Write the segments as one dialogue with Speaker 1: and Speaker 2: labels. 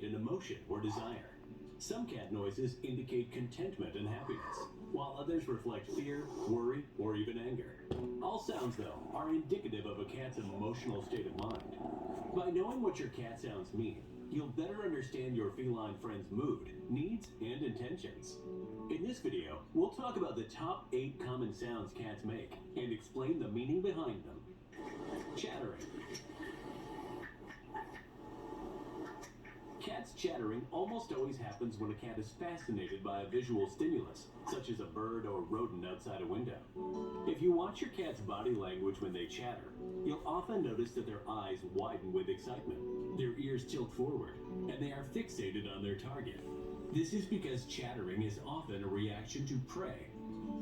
Speaker 1: an emotion or desire. Some cat noises indicate contentment and happiness, while others reflect fear, worry, or even anger. All sounds, though, are indicative of a cat's emotional state of mind. By knowing what your cat sounds mean, you'll better understand your feline friend's mood, needs, and intentions. In this video, we'll talk about the top 8 common sounds cats make and explain the meaning behind them. Chattering. Cat's chattering almost always happens when a cat is fascinated by a visual stimulus, such as a bird or rodent outside a window. If you watch your cat's body language when they chatter, you'll often notice that their eyes widen with excitement, their ears tilt forward, and they are fixated on their target. This is because chattering is often a reaction to prey.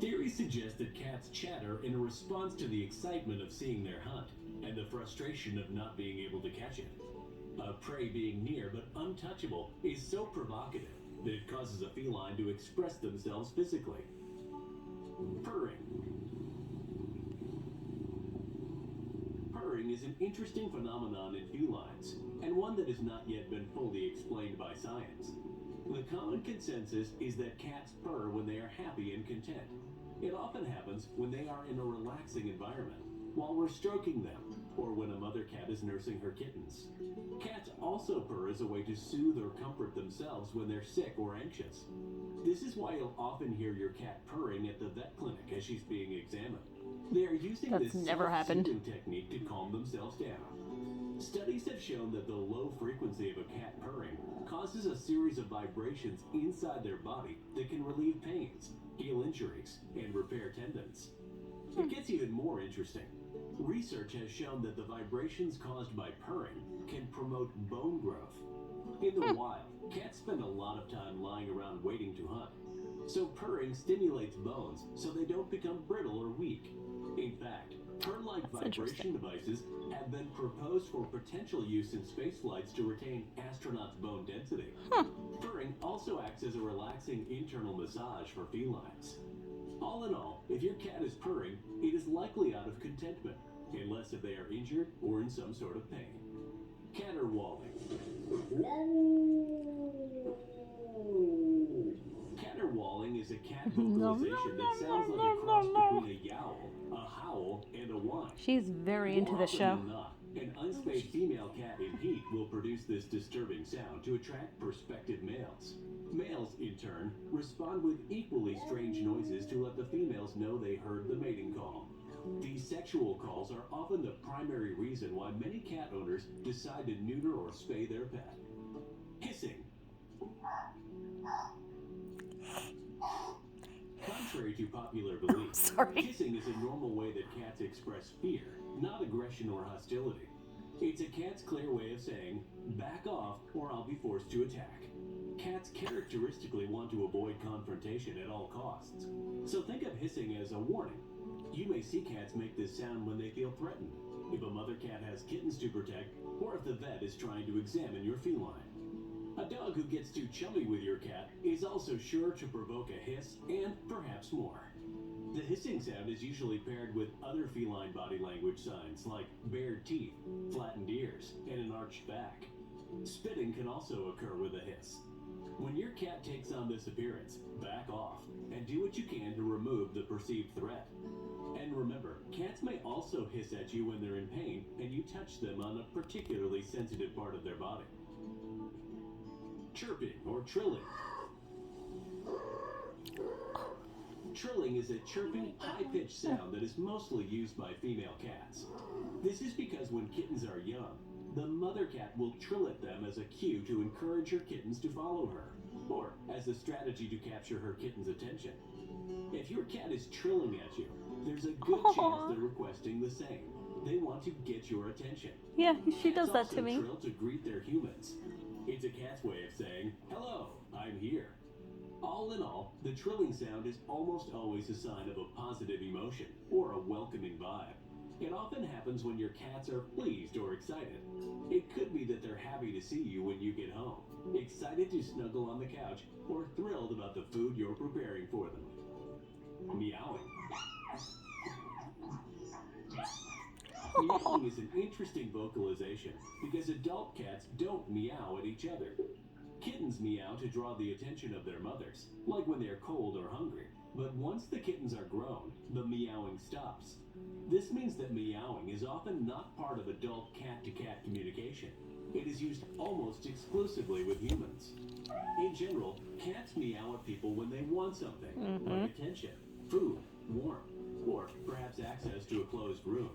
Speaker 1: Theories suggest that cats chatter in a response to the excitement of seeing their hunt and the frustration of not being able to catch it. A prey being near but untouchable is so provocative that it causes a feline to express themselves physically. Purring. Purring is an interesting phenomenon in felines, and one that has not yet been fully explained by science. The common consensus is that cats purr when they are happy and content. It often happens when they are in a relaxing environment, while we're stroking them, or when a mother cat is nursing her kittens. Cats also purr as a way to soothe or comfort themselves when they're sick or anxious. This is why you'll often hear your cat purring at the vet clinic as she's being examined. They are using this self-soothing technique to calm themselves down. Studies have shown that the low frequency of a cat purring causes a series of vibrations inside their body that can relieve pains, heal injuries, and repair tendons. It gets even more interesting. Research has shown that the vibrations caused by purring can promote bone growth. In the wild, cats spend a lot of time lying around waiting to hunt. So purring stimulates bones so they don't become brittle or weak. In fact, purr-like vibration devices have been proposed for potential use in space flights to retain astronauts' bone density. Purring also acts as a relaxing internal massage for felines. All in all, if your cat is purring, it is likely out of contentment, unless if they are injured or in some sort of pain. Caterwauling. Caterwauling is a cat vocalization that sounds like a cross between a yowl, a howl, and a whine.
Speaker 2: She's very into this show.
Speaker 1: An unspayed female cat in heat will produce this disturbing sound to attract prospective males. Males, in turn, respond with equally strange noises to let the females know they heard the mating call. These sexual calls are often the primary reason why many cat owners decide to neuter or spay their pet. Hissing. Contrary to popular belief, hissing is a normal way that cats express fear, not aggression or hostility. It's a cat's clear way of saying, back off or I'll be forced to attack. Cats characteristically want to avoid confrontation at all costs. So think of hissing as a warning. You may see cats make this sound when they feel threatened, if a mother cat has kittens to protect, or if the vet is trying to examine your feline. A dog who gets too chummy with your cat is also sure to provoke a hiss and perhaps more. The hissing sound is usually paired with other feline body language signs like bared teeth, flattened ears, and an arched back. Spitting can also occur with a hiss. When your cat takes on this appearance, back off and do what you can to remove the perceived threat. And remember, cats may also hiss at you when they're in pain and you touch them on a particularly sensitive part of their body. Chirping or trilling. Trilling is a chirping, high-pitched sound that is mostly used by female cats. This is because when kittens are young, the mother cat will trill at them as a cue to encourage her kittens to follow her, or as a strategy to capture her kitten's attention. If your cat is trilling at you, there's a good chance they're requesting the same. They want to get your attention.
Speaker 2: Yeah, she does that to me.
Speaker 1: Cats also trill to greet their humans. It's a cat's way of saying, hello, I'm here. All in all, the trilling sound is almost always a sign of a positive emotion or a welcoming vibe. It often happens when your cats are pleased or excited. It could be that they're happy to see you when you get home, excited to snuggle on the couch, or thrilled about the food you're preparing for them. Meowing. Meowing is an interesting vocalization because adult cats don't meow at each other. Kittens meow to draw the attention of their mothers, like when they're cold or hungry. But once the kittens are grown, the meowing stops. This means that meowing is often not part of adult cat-to-cat communication. It is used almost exclusively with humans. In general, cats meow at people when they want something, like attention, food, warmth, or perhaps access to a closed room.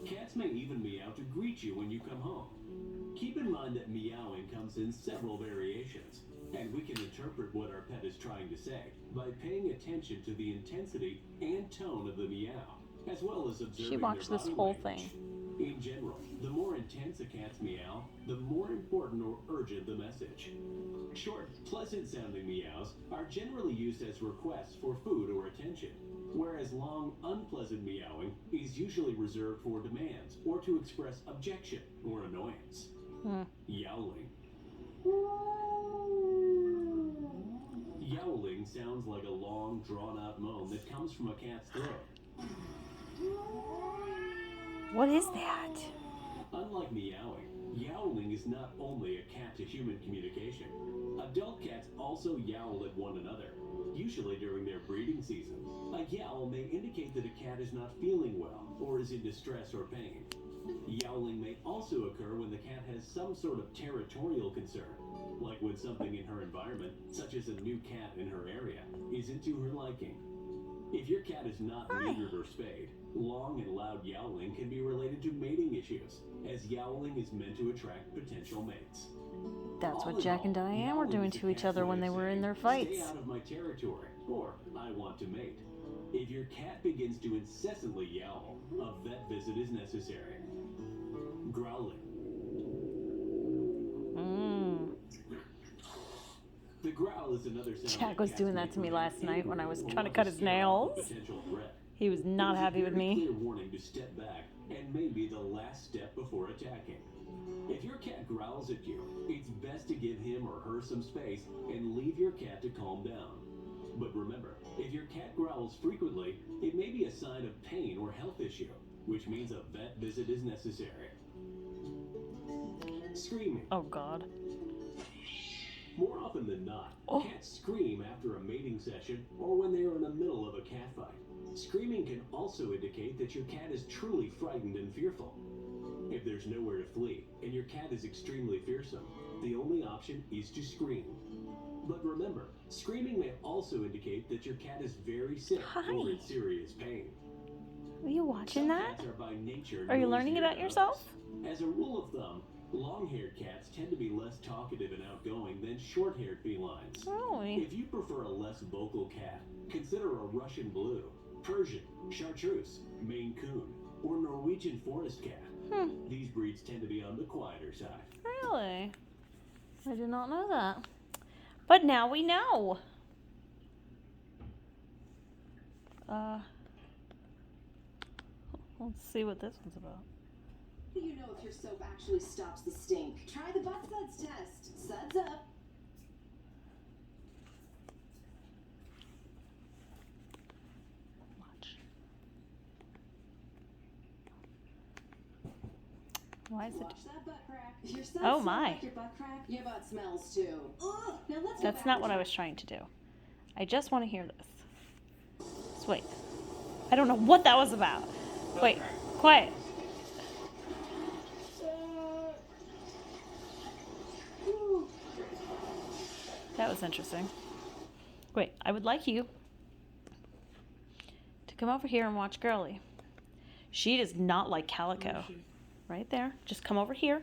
Speaker 1: Cats may even meow to greet you when you come home. Keep in mind that meowing comes in several variations, and we can interpret what our pet is trying to say by paying attention to the intensity and tone of the meow, as well as observing
Speaker 2: She watched
Speaker 1: their
Speaker 2: this
Speaker 1: body
Speaker 2: whole
Speaker 1: language.
Speaker 2: thing.
Speaker 1: In general, the more intense a cat's meow, the more important or urgent the message. Short, pleasant-sounding meows are generally used as requests for food or attention, whereas long, unpleasant meowing is usually reserved for demands or to express objection or annoyance. Yowling. Yowling sounds like a long, drawn-out moan that comes from a cat's throat.
Speaker 2: What is that?
Speaker 1: Unlike meowing, yowling is not only a cat-to-human communication. Adult cats also yowl at one another, usually during their breeding season. A yowl may indicate that a cat is not feeling well or is in distress or pain. Yowling may also occur when the cat has some sort of territorial concern, like when something in her environment, such as a new cat in her area, isn't to her liking. If your cat is not neutered or spayed, long and loud yowling can be related to mating issues, as yowling is meant to attract potential mates.
Speaker 2: That's what Jack and Diane were doing to each other when they were in their fights.
Speaker 1: Stay out of my territory, or I want to mate. If your cat begins to incessantly yowl, a vet visit is necessary. Growling. The growl is another sound
Speaker 2: Jack was doing that to me last night when I was trying to cut his nails. He was not happy with me.
Speaker 1: Clear warning to step back and maybe the last step before attacking. If your cat growls at you, it's best to give him or her some space and leave your cat to calm down. But remember, if your cat growls frequently, it may be a sign of pain or health issue, which means a vet visit is necessary. Screaming.
Speaker 2: Oh, God.
Speaker 1: More often than not, cats scream after a mating session or when they are in the middle of a cat fight. Screaming can also indicate that your cat is truly frightened and fearful. If there's nowhere to flee and your cat is extremely fearsome, the only option is to scream. But remember, screaming may also indicate that your cat is very sick or in serious pain.
Speaker 2: Are you watching that?
Speaker 1: Cats are by nature
Speaker 2: Are you learning
Speaker 1: noisier
Speaker 2: about
Speaker 1: than
Speaker 2: yourself?
Speaker 1: others. As a rule of thumb, long-haired cats tend to be less talkative and outgoing than short-haired felines.
Speaker 2: Really?
Speaker 1: If you prefer a less vocal cat, consider a Russian Blue, Persian, Chartreuse, Maine Coon, or Norwegian Forest Cat. These breeds tend to be on the quieter side.
Speaker 2: Really? I did not know that. But now we know. Let's see what this one's about.
Speaker 3: How do you know if your soap actually stops the stink? Try the butt suds test. Suds up.
Speaker 2: Watch. Why is it?
Speaker 3: Watch that butt crack. If your suds
Speaker 2: Oh,
Speaker 3: smell
Speaker 2: my.
Speaker 3: like your butt crack, your butt smells too. Ugh. Now let's
Speaker 2: That's not what I was trying to do. I just want to hear this. Just wait. I don't know what that was about. Wait, quiet. That was interesting. Wait, I would like you to come over here and watch Girly. She does not like Calico. Right there. Just come over here.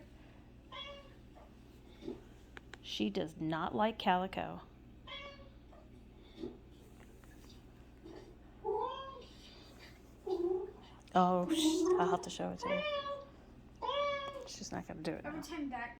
Speaker 2: She does not like Calico. Oh, I'll have to show it to you. She's not going to do it now.
Speaker 4: Every time that